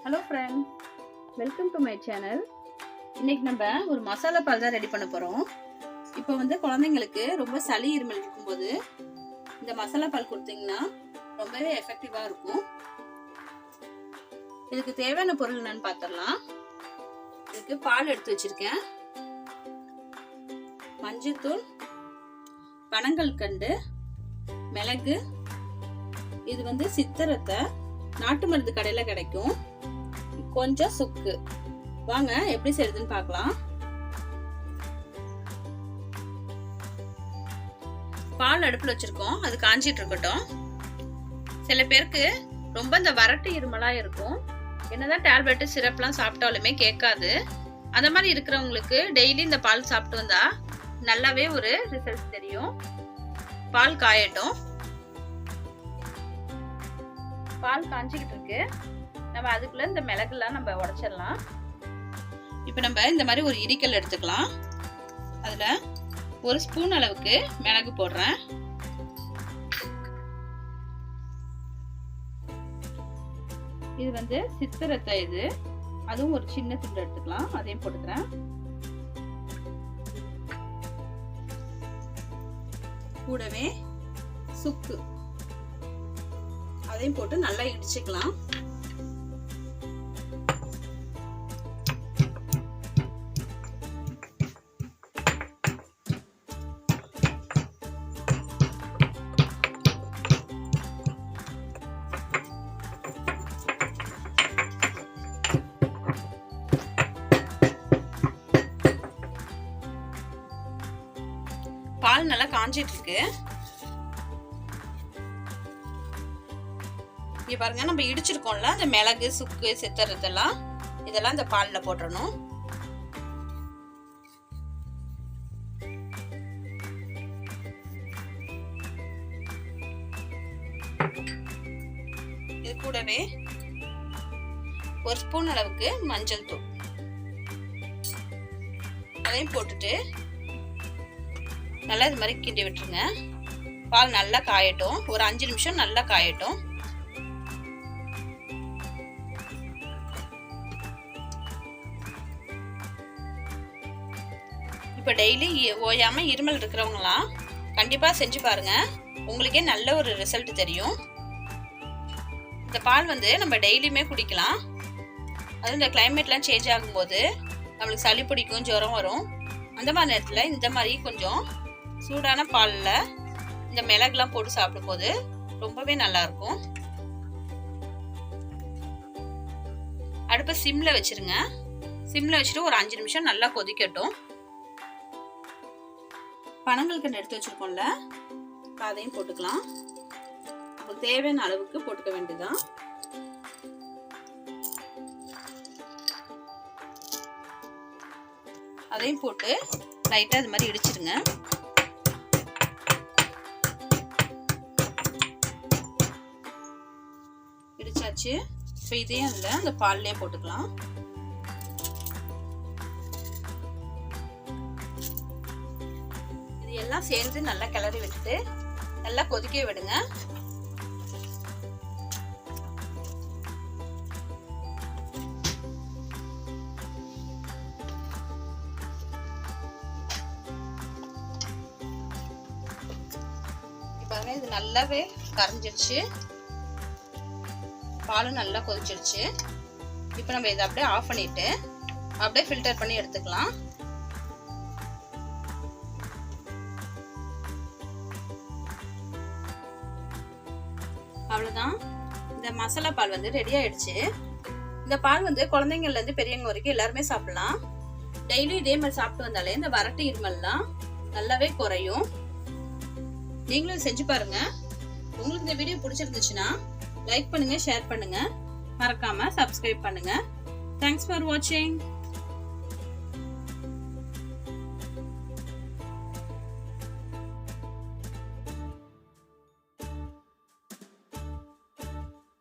Hello friends, welcome to my channel. இன்னைக்கு நம்ம ஒரு மசாலா பால் தான் ரெடி பண்ண போகிறோம். இப்போ குழந்தைங்களுக்கு ரொம்ப சளி இருமல் இருக்கும்போது இந்த மசாலா பால் கொடுத்தீங்கன்னா ரொம்பவே எஃபெக்டிவாக இருக்கும். இதுக்கு தேவையான பொருள் என்னன்னு பார்த்துடலாம். இதுக்கு பால் எடுத்து வச்சிருக்கேன், மஞ்சள்தூள், பனங்கல்கண்டு, மிளகு, இது சித்திரத்தை நாட்டு மருந்து கடையில கிடைக்கும், கொஞ்சம் சுக்கு. வாங்க எப்படி செய்யறதுன்னு பார்க்கலாம். பால் அடுப்புல வச்சிருக்கோம், அது காஞ்சிட்டு இருக்கட்டும். சில பேருக்கு ரொம்ப இந்த வறட்டு இருமலா இருக்கும், என்னதான் டேப்லெட் சிரப்லாம் சாப்பிட்டாலுமே கேட்காது. அந்த மாதிரி இருக்கிறவங்களுக்கு டெய்லி இந்த பால் சாப்பிட்டு வந்தா நல்லாவே ஒரு ரிசல்ட் தெரியும். பால் காயட்டும். பால் காஞ்சிக்கிட்டு இருக்கு. நம்ம அதுக்குள்ள இந்த மிளகுலாம் நம்ம உடைச்சிடலாம். இப்போ நம்ம இந்த மாதிரி ஒரு இடிக்கல் எடுத்துக்கலாம். அதுல ஒரு ஸ்பூன் அளவுக்கு மிளகு போடுறேன். இது சித்திரத்தை, இது அதுவும் ஒரு சின்ன துண்டு எடுத்துக்கலாம், அதையும் போட்டுக்கிறேன். கூடவே சுக்கு, அதையும் போட்டு நல்லா இடிச்சுக்கலாம். பால் நல்லா காஞ்சிட்டு இருக்கு. இங்க பாருங்க, நம்ம இடிச்சிருக்கோம்ல அந்த மிளகு, சுக்கு, சித்திரத்தெல்லாம், இதெல்லாம் இந்த பால்ல போட்டுறணும். இது கூடவே ஒரு ஸ்பூன் அளவுக்கு மஞ்சள் தூள், அதையும் போட்டுட்டு நல்லா இது மாதிரி கிண்டி விட்டுருங்க. பால் நல்லா காயட்டும், ஒரு 5 நிமிஷம் நல்லா காயட்டும். இப்போ டெய்லி ஓயாம இருமல் இருக்கிறவங்களாம் கண்டிப்பா செஞ்சு பாருங்க, உங்களுக்கே நல்ல ஒரு ரிசல்ட் தெரியும். இந்த பால் நம்ம டெய்லியுமே குடிக்கலாம். அது இந்த கிளைமேட்லாம் சேஞ்ச் ஆகும்போது நம்மளுக்கு சளி பிடிக்கும், ஜுரம் வரும். அந்த மாதிரி நேரத்தில் இந்த மாதிரி கொஞ்சம் சூடான பாலில் இந்த மிளகுலாம் போட்டு சாப்பிடும்போது ரொம்பவே நல்லா இருக்கும். அடுப்பை சிம்ல வச்சிருங்க. சிம்ல வச்சுட்டு ஒரு 5 நிமிஷம் நல்லா கொதிக்கட்டும். பனங்கல்கண்டு எடுத்து வச்சிருக்கோம்ல, அதையும் போட்டுக்கலாம். உங்களுக்கு தேவையான அளவுக்கு போட்டுக்க வேண்டியதுதான். அதையும் போட்டு லைட்டா இது மாதிரி இடிச்சிருங்க. இடிச்சாச்சு. இப்போ இதையும் இல்லை அந்த பால்லே போட்டுக்கலாம். இது எல்லாம் சேர்ந்து நல்லா கிளறி விட்டுட்டு நல்லா கொதிக்க விடுங்க. பாருங்க, இது நல்லாவே கரைஞ்சிருச்சு, பாலும் நல்லா கொதிச்சிருச்சு. இப்போ நம்ம இதை அப்படியே ஆஃப் பண்ணிட்டு அப்படியே ஃபில்டர் பண்ணி எடுத்துக்கலாம். அவ்வளவுதான், இந்த மசாலா பால் ரெடி ஆயிடுச்சு. இந்த பால் குழந்தைங்கள்ல இருந்து பெரியவங்க வரைக்கும் எல்லாருமே சாப்பிடலாம். டெய்லி இதே மாதிரி சாப்பிட்டு வந்தாலே இந்த வறட்டு இருமல்லாம் நல்லாவே குறையும். நீங்களும் செஞ்சு பாருங்க. உங்களுக்கு இந்த வீடியோ பிடிச்சிருந்துச்சுன்னா லைக் பண்ணுங்க, ஷேர் பண்ணுங்க, மறக்காம சப்ஸ்கிரைப் பண்ணுங்க. தேங்க்ஸ் ஃபார் வாட்சிங்.